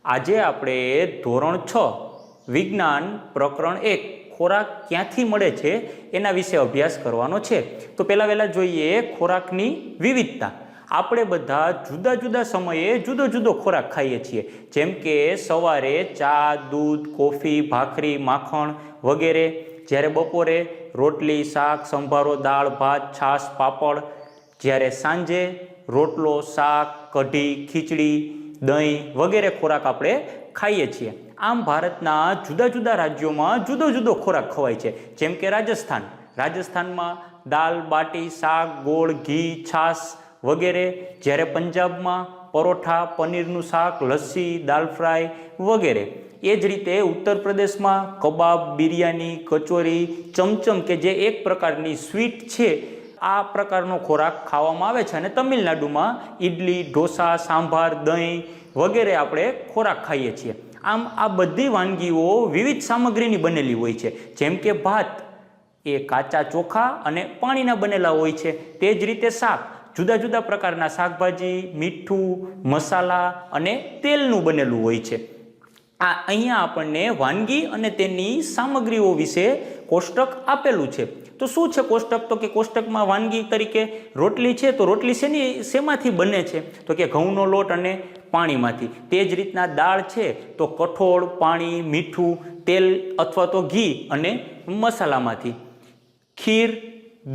આજે આપણે ધોરણ 6 વિજ્ઞાન પ્રકરણ 1 ખોરાક ક્યાંથી મળે છે એના વિશે અભ્યાસ કરવાનો છે। તો પહેલા જોઈએ ખોરાકની વિવિધતા। આપણે બધા જુદા જુદા સમયે જુદો જુદો ખોરાક ખાઈએ છીએ, જેમ કે સવારે ચા, દૂધ, કોફી, ભાખરી, માખણ વગેરે, જ્યારે બપોરે રોટલી, શાક, સંભારો, દાળ, ભાત, છાશ, પાપડ, જ્યારે સાંજે રોટલો, શાક, કઢી, ખીચડી, દહીં વગેરે ખોરાક આપણે ખાઈએ છીએ। આમ ભારતના જુદા જુદા રાજ્યોમાં જુદો જુદો ખોરાક ખવાય છે, જેમ કે રાજસ્થાનમાં દાલ, બાટી, શાક, ગોળ, ઘી, છાશ વગેરે, જ્યારે પંજાબમાં પરોઠા, પનીરનું શાક, લસ્સી, દાલ ફ્રાય વગેરે। એ જ રીતે ઉત્તર પ્રદેશમાં કબાબ, બિરયાની, કચોરી, ચમચમ કે જે એક પ્રકારની સ્વીટ છે, આ પ્રકારનો ખોરાક ખાવામાં આવે છે। અને તમિલનાડુમાં ઇડલી, ઢોસા, સાંભાર, દહીં વગેરે આપણે ખોરાક ખાઈએ છીએ। આમ આ બધી વાનગીઓ વિવિધ સામગ્રીની બનેલી હોય છે, જેમ કે ભાત એ કાચા ચોખા અને પાણીના બનેલા હોય છે। તે જ રીતે શાક જુદા જુદા પ્રકારના શાકભાજી, મીઠું, મસાલા અને તેલનું બનેલું હોય છે। અહીંયા આપણને વાનગી અને તેની સામગ્રીઓ વિશે કોષ્ટક આપેલું છે। તો શું છે કોષ્ટક? તો કે કોષ્ટકમાં વાનગી તરીકે રોટલી છે, તો રોટલી શેમાંથી બને છે? તો કે ઘઉંનો લોટ અને પાણીમાંથી। તે જ રીતના દાળ છે તો કઠોળ, પાણી, મીઠું, તેલ અથવા તો ઘી અને મસાલામાંથી। ખીર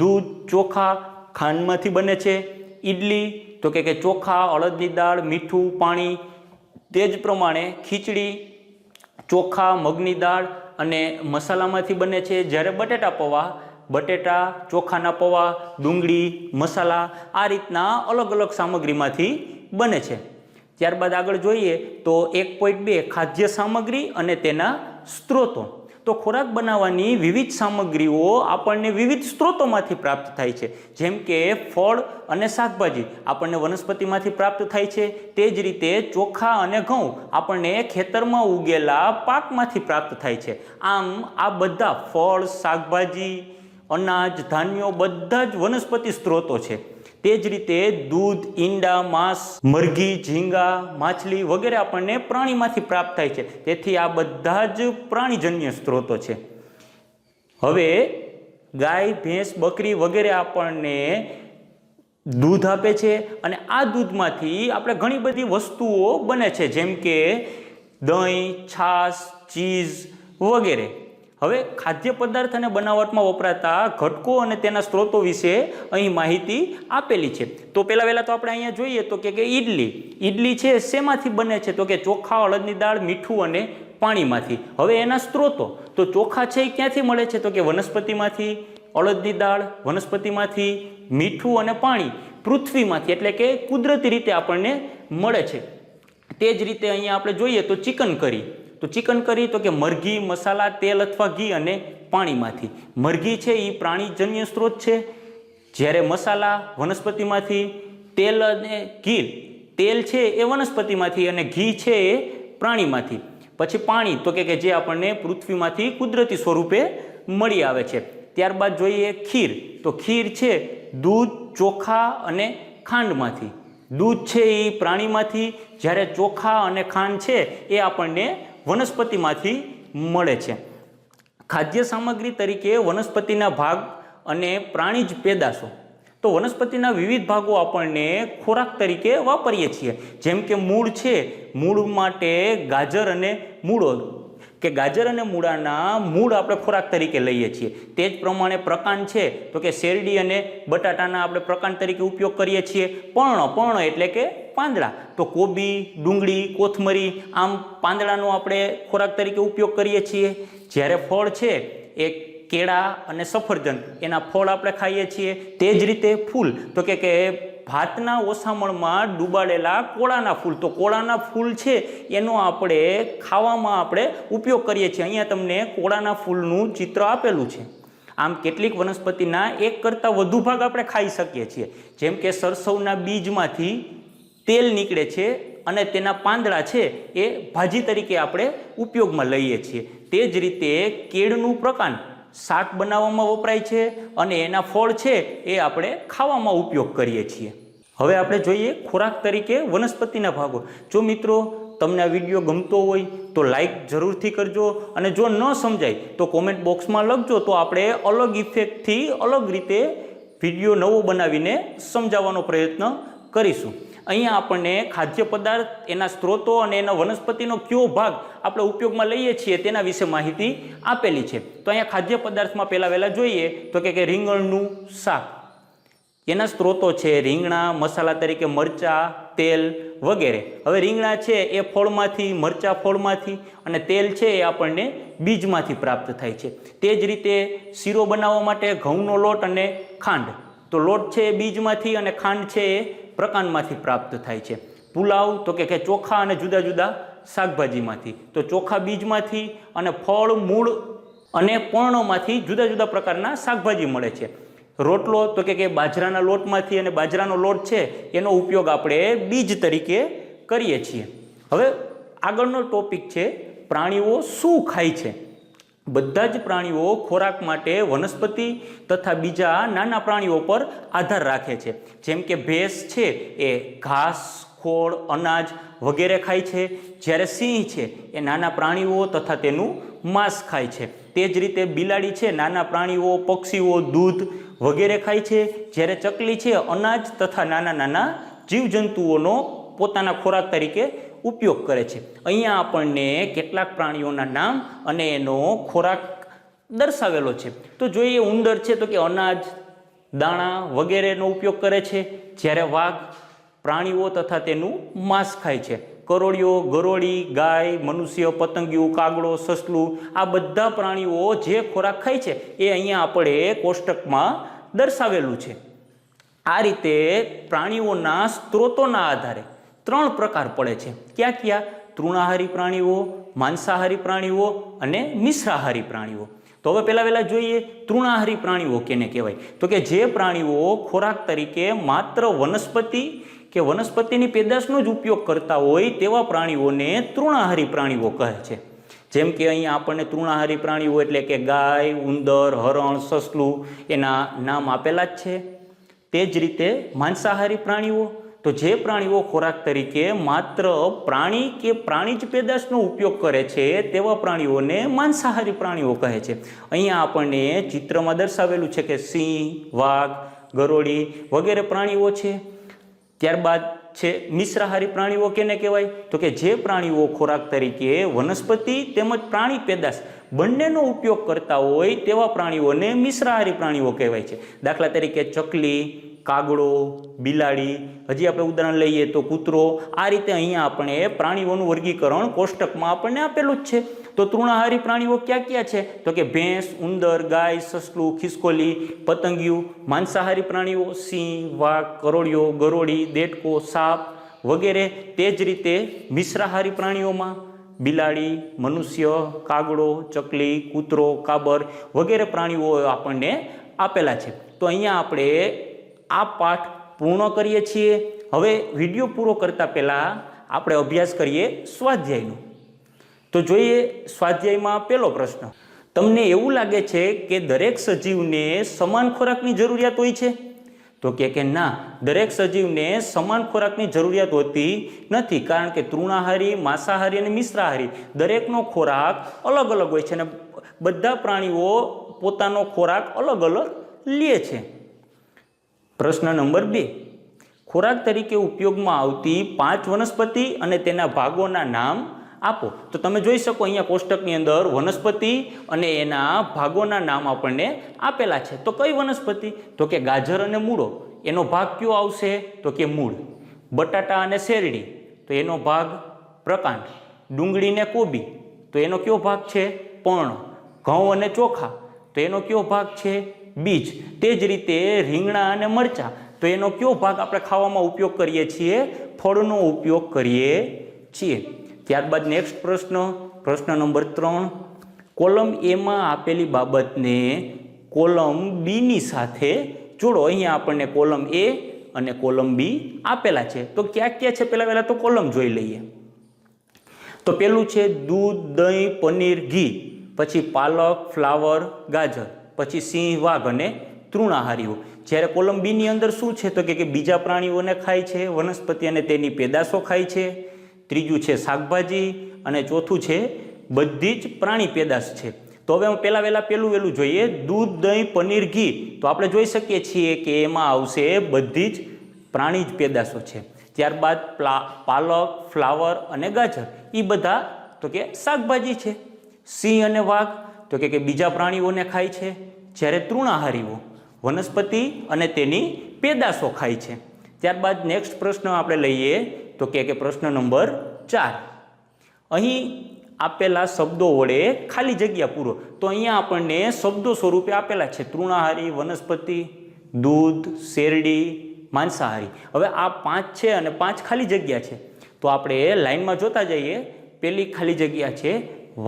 દૂધ, ચોખા, ખાંડમાંથી બને છે। ઇડલી તો કે ચોખા, અડદની દાળ, મીઠું, પાણી। તે જ પ્રમાણે ખીચડી ચોખા, મગની દાળ અને મસાલામાંથી બને છે। જ્યારે બટેટા પૌવા બટેટા, ચોખાના પૌવા, ડુંગળી, મસાલા, આ રીતના અલગ અલગ સામગ્રીમાંથી બને છે। ત્યારબાદ આગળ જોઈએ તો 1.2 ખાદ્ય સામગ્રી અને તેના સ્ત્રોતો। તો ખોરાક બનાવવાની વિવિધ સામગ્રીઓ આપણને વિવિધ સ્ત્રોતોમાંથી પ્રાપ્ત થાય છે, જેમ કે ફળ અને શાકભાજી આપણને વનસ્પતિમાંથી પ્રાપ્ત થાય છે। તે જ રીતે ચોખા અને ઘઉં આપણને ખેતરમાં ઉગેલા પાકમાંથી પ્રાપ્ત થાય છે। આમ આ બધા ફળ, શાકભાજી, અનાજ, ધાન્યો બધા જ વનસ્પતિ સ્ત્રોતો છે। તે જ રીતે દૂધ, ઈંડા, માંસ, મરઘી, ઝીંગા, માછલી વગેરે આપણને પ્રાણીમાંથી પ્રાપ્ત થાય છે। તેથી આ બધા જ પ્રાણીજન્ય સ્ત્રોતો છે। હવે ગાય, ભેંસ, બકરી વગેરે આપણને દૂધ આપે છે અને આ દૂધમાંથી આપણે ઘણી બધી વસ્તુઓ બને છે, જેમ કે દહીં, છાશ, ચીઝ વગેરે। હવે ખાદ્ય પદાર્થ અને બનાવટમાં વપરાતા ઘટકો અને તેના સ્ત્રોતો વિશે અહીં માહિતી આપેલી છે। તો પહેલા તો આપણે અહીંયા જોઈએ તો કે ઈડલી છે શેમાંથી બને છે? તો કે ચોખા, અડદની દાળ, મીઠું અને પાણીમાંથી। હવે એના સ્ત્રોતો તો ચોખા છે એ ક્યાંથી મળે છે? તો કે વનસ્પતિમાંથી, અડદની દાળ વનસ્પતિમાંથી, મીઠું અને પાણી પૃથ્વીમાંથી, એટલે કે કુદરતી રીતે આપણને મળે છે। તે જ રીતે અહીંયા આપણે જોઈએ તો ચિકન કરી તો કે મરઘી, મસાલા, તેલ અથવા ઘી અને પાણીમાંથી। મરઘી છે એ પ્રાણીજન્ય સ્ત્રોત છે, જ્યારે મસાલા વનસ્પતિમાંથી, તેલ અને ઘી, તેલ છે એ વનસ્પતિમાંથી અને ઘી છે એ પ્રાણીમાંથી। પછી પાણી તો કે જે આપણને પૃથ્વીમાંથી કુદરતી સ્વરૂપે મળી આવે છે। ત્યારબાદ જોઈએ ખીર, તો ખીર છે દૂધ, ચોખા અને ખાંડમાંથી। દૂધ છે એ પ્રાણીમાંથી, જ્યારે ચોખા અને ખાંડ છે એ આપણને વનસ્પતિમાંથી મળે છે। ખાદ્ય સામગ્રી તરીકે વનસ્પતિના ભાગ અને પ્રાણીજ પેદાશો। તો વનસ્પતિના વિવિધ ભાગો આપણને ખોરાક તરીકે વાપરીએ છીએ, જેમ કે મૂળ છે, મૂળ માટે ગાજર અને મૂળો કે ગાજર અને મૂળાના મૂળ આપણે ખોરાક તરીકે લઈએ છીએ। તે જ પ્રમાણે પ્રકાંડ છે તો કે શેરડી અને બટાટાના આપણે પ્રકાંડ તરીકે ઉપયોગ કરીએ છીએ। પર્ણ એટલે કે પાંદડા, તો કોબી, ડુંગળી, કોથમરી, આમ પાંદડાનો આપણે ખોરાક તરીકે ઉપયોગ કરીએ છીએ। જ્યારે ફળ છે એ કેળા અને સફરજન, એના ફળ આપણે ખાઈએ છીએ। તે જ રીતે ફૂલ તો કે ભાતના ઓસામણમાં ડૂબાડેલા કોળાના ફૂલ, તો કોળાના ફૂલ છે એનો આપણે ખાવામાં આપણે ઉપયોગ કરીએ છીએ। અહીંયા તમને કોળાના ફૂલનું ચિત્ર આપેલું છે। આમ કેટલીક વનસ્પતિના એક કરતાં વધુ ભાગ આપણે ખાઈ શકીએ છીએ, જેમ કે સરસવના બીજમાંથી તેલ નીકળે છે અને તેના પાંદડા છે એ ભાજી તરીકે આપણે ઉપયોગમાં લઈએ છીએ। તે જ રીતે કેળનું પ્રકાંડ શાક બનાવવામાં વપરાય છે અને એના ફળ છે એ આપણે ખાવામાં ઉપયોગ કરીએ છીએ। હવે આપણે જોઈએ ખોરાક તરીકે વનસ્પતિના ભાગો। જો મિત્રો તમને આ વિડીયો ગમતો હોય તો લાઈક જરૂરથી કરજો, અને જો ન સમજાય તો કોમેન્ટ બોક્સમાં લખજો, તો આપણે અલગ ઇફેક્ટથી અલગ રીતે વિડીયો નવો બનાવીને સમજાવવાનો પ્રયત્ન કરીશું. અહીંયા આપણને ખાદ્ય પદાર્થ, એના સ્ત્રોતો અને એના વનસ્પતિનો કયો ભાગ આપણે ઉપયોગમાં લઈએ છીએ તેના વિશે માહિતી આપેલી છે. તો અહીંયા ખાદ્ય પદાર્થમાં પહેલાં જોઈએ તો કે રીંગણનું શાક. એના સ્ત્રોતો છે રીંગણા, મસાલા તરીકે મરચાં, તેલ વગેરે. હવે રીંગણા છે એ ફળમાંથી, મરચાં ફળમાંથી, અને તેલ છે એ આપણને બીજમાંથી પ્રાપ્ત થાય છે. તે જ રીતે શીરો બનાવવા માટે ઘઉંનો લોટ અને ખાંડ, તો લોટ છે એ બીજમાંથી અને ખાંડ છે એ પ્રકાંડમાંથી પ્રાપ્ત થાય છે. પુલાવ તો કે ચોખા અને જુદા જુદા શાકભાજીમાંથી, તો ચોખા બીજમાંથી અને ફળ, મૂળ અને પર્ણોમાંથી જુદા જુદા પ્રકારના શાકભાજી મળે છે. રોટલો તો કે બાજરાના લોટમાંથી, અને બાજરાનો લોટ છે એનો ઉપયોગ આપણે બીજ તરીકે કરીએ છીએ. હવે આગળનો ટોપિક છે પ્રાણીઓ શું ખાય છે. બધા જ પ્રાણીઓ ખોરાક માટે વનસ્પતિ તથા બીજા નાના પ્રાણીઓ પર આધાર રાખે છે. જેમ કે ભેંસ છે એ ઘાસ, ખોળ, અનાજ વગેરે ખાય છે, જ્યારે સિંહ છે એ નાના પ્રાણીઓ તથા તેનું માંસ ખાય છે. તે જ રીતે બિલાડી છે નાના પ્રાણીઓ, પક્ષીઓ, દૂધ વગેરે ખાય છે, જ્યારે ચકલી છે અનાજ તથા નાના નાના જીવજંતુઓનો પોતાના ખોરાક તરીકે ઉપયોગ કરે છે. અહીંયા આપણને કેટલાક પ્રાણીઓના નામ અને એનો ખોરાક દર્શાવેલો છે. તો જોઈએ, ઉંદર છે તો કે અનાજ, દાણા વગેરેનો ઉપયોગ કરે છે, જ્યારે વાઘ પ્રાણીઓ તથા તેનું માંસ ખાય છે. કરોળિયો, ગરોળી, ગાય, મનુષ્ય, પતંગિયું, કાગડો, સસલું, આ બધા પ્રાણીઓ જે ખોરાક ખાય છે એ અહીંયા આપણે કોષ્ટકમાં દર્શાવેલું છે. આ રીતે પ્રાણીઓના સ્ત્રોતોના આધારે 3 પ્રકાર પડે છે. ક્યાં ક્યાં? તૃણાહારી પ્રાણીઓ, માંસાહારી પ્રાણીઓ અને મિશ્રાહારી પ્રાણીઓ. તો હવે પહેલાં જોઈએ તૃણાહારી પ્રાણીઓ કેને કહેવાય. તો કે જે પ્રાણીઓ ખોરાક તરીકે માત્ર વનસ્પતિ કે વનસ્પતિની પેદાશનો જ ઉપયોગ કરતા હોય તેવા પ્રાણીઓને તૃણાહારી પ્રાણીઓ કહે છે. જેમ કે અહીંયા આપણને તૃણાહારી પ્રાણીઓ એટલે કે ગાય, ઉંદર, હરણ, સસલું એના નામ આપેલા જ છે. તે જ રીતે માંસાહારી પ્રાણીઓ, તો જે પ્રાણીઓ ખોરાક તરીકે માત્ર પ્રાણી કે પ્રાણી જ પેદાશનો ઉપયોગ કરે છે તેવા પ્રાણીઓને માંસાહારી પ્રાણીઓ કહે છે. અહીંયા આપણને ચિત્રમાં દર્શાવેલું છે કે સિંહ, વાઘ, ગરોળી વગેરે પ્રાણીઓ છે. ત્યારબાદ છે મિશ્રાહારી પ્રાણીઓ કેને કહેવાય? તો કે જે પ્રાણીઓ ખોરાક તરીકે વનસ્પતિ તેમજ પ્રાણી પેદાશ બંનેનો ઉપયોગ કરતા હોય તેવા પ્રાણીઓને મિશ્રાહારી પ્રાણીઓ કહેવાય છે. દાખલા તરીકે ચકલી, કાગડો, બિલાડી, હજી આપણે ઉદાહરણ લઈએ તો કૂતરો. આ રીતે અહીંયા આપણે પ્રાણીઓનું વર્ગીકરણ કોષ્ટકમાં આપણને આપેલું જ છે. તો તૃણાહારી પ્રાણીઓ ક્યાં ક્યાં છે? તો કે ભેંસ, ઉંદર, ગાય, સસલું, ખિસકોલી, પતંગિયું. માંસાહારી પ્રાણીઓ સિંહ, વાઘ, કરોળિયો, ગરોળી, દેડકો, સાપ વગેરે. તે જ રીતે મિશ્રાહારી પ્રાણીઓમાં બિલાડી, મનુષ્ય, કાગડો, ચકલી, કૂતરો, કાબર વગેરે પ્રાણીઓ આપણને આપેલા છે. તો અહીંયા આપણે આ પાઠ પૂર્ણ કરીએ છીએ. હવે વિડીયો પૂરો કરતાં પહેલાં આપણે અભ્યાસ કરીએ સ્વાધ્યાયનો. તો જોઈએ સ્વાધ્યાયમાં પહેલો પ્રશ્ન. તમને એવું લાગે છે કે દરેક સજીવને સમાન ખોરાકની જરૂરિયાત હોય છે? તો કે ના, દરેક સજીવને સમાન ખોરાકની જરૂરિયાત હોતી નથી. કારણ કે તૃણાહારી, માંસાહારી અને મિશ્રાહારી દરેકનો ખોરાક અલગ અલગ હોય છે, અને બધા પ્રાણીઓ પોતાનો ખોરાક અલગ અલગ લે છે. પ્રશ્ન નંબર 2. ખોરાક તરીકે ઉપયોગમાં આવતી 5 વનસ્પતિ અને તેના ભાગોના નામ આપો. તો તમે જોઈ શકો અહીંયા કોષ્ટકની અંદર વનસ્પતિ અને એના ભાગોના નામ આપણને આપેલા છે. તો કઈ વનસ્પતિ? તો કે ગાજર અને મૂળો, એનો ભાગ કયો આવશે? તો કે મૂળ. બટાટા અને શેરડી, તો એનો ભાગ પ્રકાંડ. ડુંગળી ને કોબી, તો એનો કયો ભાગ છે? પર્ણ. ઘઉં અને ચોખા, તો એનો કયો ભાગ છે? બીજ. તે જ રીતે રીંગણા અને મરચાં, તો એનો કયો ભાગ આપણે ખાવામાં ઉપયોગ કરીએ છીએ? ફળનો ઉપયોગ કરીએ છીએ. ત્યારબાદ નેક્સ્ટ પ્રશ્ન, પ્રશ્ન નંબર 3. કોલમ એમાં આપેલી બાબતને કોલમ બીની સાથે જોડો. અહીંયા આપણને કોલમ એ અને કોલમ બી આપેલા છે. તો ક્યાં ક્યાં છે પહેલાં તો કોલમ જોઈ લઈએ. તો પેલું છે દૂધ, દહીં, પનીર, ઘી. પછી પાલક, ફ્લાવર, ગાજર. પછી સિંહ, વાઘ અને તૃણાહારીઓ. જ્યારે કોલમ બીની અંદર શું છે? તો કે બીજા પ્રાણીઓને ખાય છે, વનસ્પતિ અને તેની પેદાશો ખાય છે. ત્રીજું છે શાકભાજી અને ચોથું છે બધી જ પ્રાણી પેદાશ છે. તો હવે પહેલાં વહેલું જોઈએ, દૂધ, દહીં, પનીર, ઘી. તો આપણે જોઈ શકીએ છીએ કે એમાં આવશે બધી જ પ્રાણી જ પેદાશો છે. ત્યારબાદ પાલક, ફ્લાવર અને ગાજર એ બધા તો કે શાકભાજી છે. સિંહ અને વાઘ તો કે બીજા પ્રાણીઓને ખાય છે, જ્યારે તૃણાહારીઓ વનસ્પતિ અને તેની પેદાશો ખાય છે. ત્યારબાદ નેક્સ્ટ પ્રશ્ન આપણે લઈએ તો કે પ્રશ્ન નંબર 4. અહીં આપેલા શબ્દો વડે ખાલી જગ્યા પૂરો. તો અહીંયા આપણને શબ્દો સ્વરૂપે આપેલા છે તૃણાહારી, વનસ્પતિ, દૂધ, શેરડી, માંસાહારી. હવે આ 5 છે અને 5 ખાલી જગ્યા છે. તો આપણે લાઈનમાં જોતા જઈએ. પહેલી ખાલી જગ્યા છે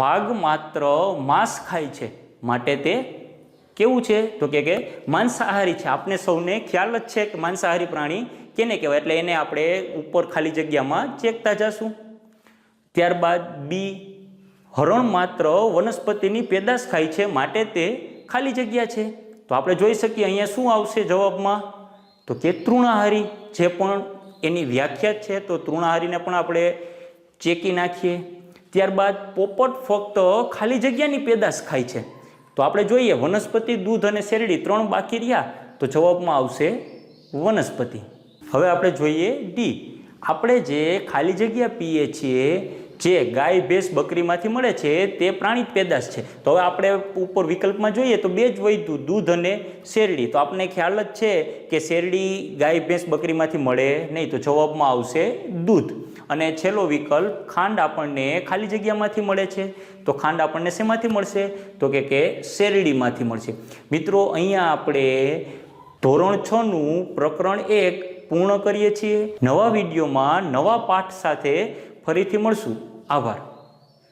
વાઘ માત્ર માંસ ખાય છે, માટે તે કેવું છે તો કે માંસાહારી છે. આપણે સૌને ખ્યાલ જ છે કે માંસાહારી પ્રાણી કેને કહેવાય, એટલે એને આપણે ઉપર ખાલી જગ્યામાં ચેકતા જશું. ત્યારબાદ બી, હરણ માત્ર વનસ્પતિની પેદાશ ખાય છે, માટે તે ખાલી જગ્યા છે. તો આપણે જોઈ શકીએ અહીંયા શું આવશે જવાબમાં તો કે તૃણાહારી, જે પણ એની વ્યાખ્યા છે. તો તૃણાહારીને પણ આપણે ચેકી નાખીએ. ત્યારબાદ પોપટ ફક્ત ખાલી જગ્યાની પેદાશ ખાય છે. તો આપણે જોઈએ વનસ્પતિ, દૂધ અને શેરડી 3 બાકી રહ્યા. તો જવાબમાં આવશે વનસ્પતિ. હવે આપણે જોઈએ ડી. આપણે જે ખાલી જગ્યા પીએ છીએ, જે ગાય, ભેંસ, બકરીમાંથી મળે છે, તે પ્રાણી પેદાશ છે. તો હવે આપણે ઉપર વિકલ્પમાં જોઈએ તો 2 જ વધ્યું, દૂધ અને શેરડી. તો આપણને ખ્યાલ જ છે કે શેરડી ગાય, ભેંસ, બકરીમાંથી મળે નહીં. તો જવાબમાં આવશે દૂધ. અને છેલ્લો વિકલ્પ ખાંડ આપણને ખાલી જગ્યામાંથી મળે છે. તો ખાંડ આપણને શેમાંથી મળશે તો કે શેરડીમાંથી મળશે. મિત્રો, અહીંયા આપણે ધોરણ 6નું પ્રકરણ 1 પૂર્ણ કરીએ છીએ. નવા વિડીયોમાં નવા પાઠ સાથે ફરીથી મળશું. આભાર.